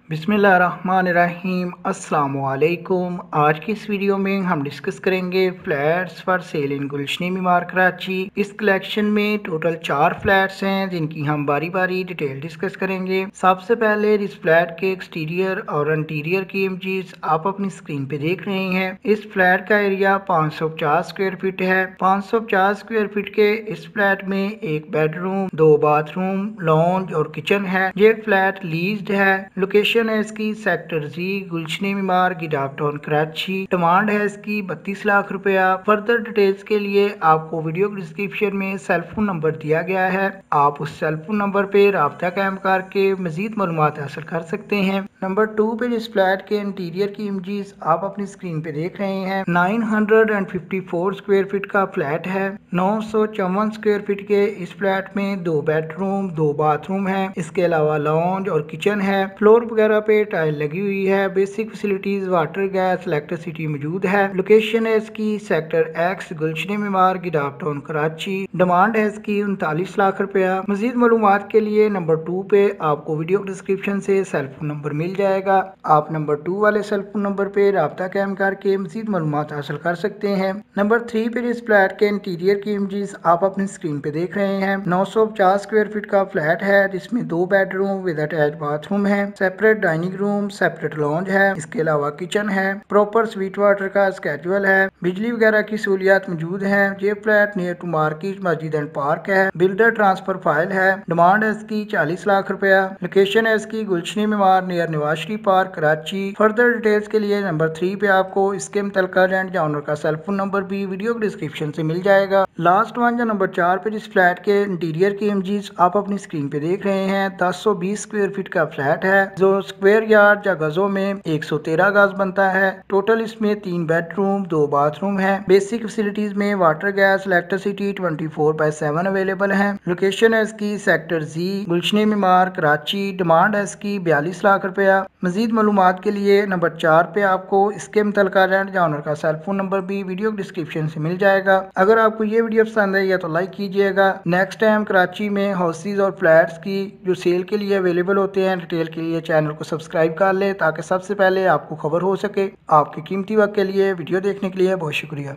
बिस्मिल्लाहिर्रहमानिर्रहीम अस्सलामुअलैकुम। आज की इस वीडियो में हम डिस्कस करेंगे flats for sale in Gulshan Mimar Karachi. इस कलेक्शन में टोटल 4 फ्लैट्स हैं जिनकी हम बारी बारी डिटेल डिस्कस करेंगे। सबसे पहले इस फ्लैट के एक्सटीरियर और इंटीरियर की इमेजेस आप अपनी स्क्रीन पे देख रहे हैं। इस फ्लैट का एरिया 550 स्क्वायर फीट है। 550 स्क्वायर फीट के इस फ्लैट में एक बेडरूम, 2 बाथरूम, लॉन्ज और किचन है। ये फ्लैट लीज्ड है। लोकेशन है इसकी सेक्टर जी, गुलशन मीमार, गिडाब टाउन कराची। डिमांड है इसकी 32 लाख रुपया। फर्दर डिटेल्स के लिए आपको वीडियो डिस्क्रिप्शन में सेल फोन नंबर दिया गया है। आप उस सेल फोन नंबर पे राब्ता कायम करके मजीद मालूमात हासिल कर सकते हैं। नंबर 2 पे इस फ्लैट के इंटीरियर की इमेजेस आप अपनी स्क्रीन पे देख रहे हैं। 954 स्क्वायर फीट का फ्लैट है। 954 स्क्वायर फीट के इस फ्लैट में 2 बेडरूम, 2 बाथरूम है। इसके अलावा लॉन्ज और किचन है। फ्लोर वगैरह पे टाइल लगी हुई है। Basic facilities water, gas, electricity मौजूद है। लोकेशन है इसकी सेक्टर एक्स, गुलशन मीमार, गिडाब टाउन कराची। डिमांड है इसकी 39 लाख रुपया। मजीद मालूमात के लिए नंबर 2 पे आपको वीडियो डिस्क्रिप्शन से सेल फोन नंबर मिल जाएगा। आप नंबर 2 वाले सेल फोन नंबर पे राब्ता कायम करके मजीद मालूमात हासिल कर सकते हैं। नंबर 3 पे इस फ्लैट के इंटीरियर की इमेजेस आप अपनी स्क्रीन पे देख रहे हैं। 950 स्क्वायर फीट का फ्लैट है जिसमें 2 बेडरूम विद अटैच बाथरूम है। Separate dining room, separate lounge है। इसके अलावा किचन है। प्रॉपर स्वीट वाटर का स्केड्यूल है। बिजली वगैरह की सहूलियात मौजूद है। ये फ्लैट नियर टू मार्केट, मस्जिद एंड पार्क है। बिल्डर ट्रांसफर फाइल है। डिमांड है इसकी 40 लाख रुपया। लोकेशन है इसकी Gulshan Maymar near Nawaz park Karachi. Further details के लिए नंबर 3 पे आपको इसके मुतल्लिका रेंट या ओनर का सेल फोन नंबर भी वीडियो डिस्क्रिप्शन से मिल जाएगा। लास्ट वन जो नंबर 4 पे इस फ्लैट के इंटीरियर की इमेजेस आप अपनी स्क्रीन पे देख रहे हैं। 1020 स्क्वायर फीट का फ्लैट है जो स्क्वायर यार्ड या गजों में 113 गज बनता है। टोटल इसमें 3 बेडरूम, 2 बाथरूम है। बेसिक फैसिलिटीज में वाटर, गैस, इलेक्ट्रिसिटी 24/7 अवेलेबल है। लोकेशन है इसकी सेक्टर जी, गुलशन मीमार कराची। डिमांड है इसकी 42 लाख रुपया। मजीद मालूमात के लिए नंबर 4 पे आपको इसके मुतल्लिका रेंट या ओनर का सेल फोन नंबर भी वीडियो डिस्क्रिप्शन से मिल जाएगा। अगर आपको ये वीडियो पसंद है या तो लाइक कीजिएगा। नेक्स्ट टाइम कराची में हाउसेज और फ्लैट्स की जो सेल के लिए अवेलेबल होते हैं डिटेल के लिए चैनल को सब्सक्राइब कर ले ताकि सबसे पहले आपको खबर हो सके। आपके कीमती वक्त के लिए वीडियो देखने के लिए बहुत शुक्रिया।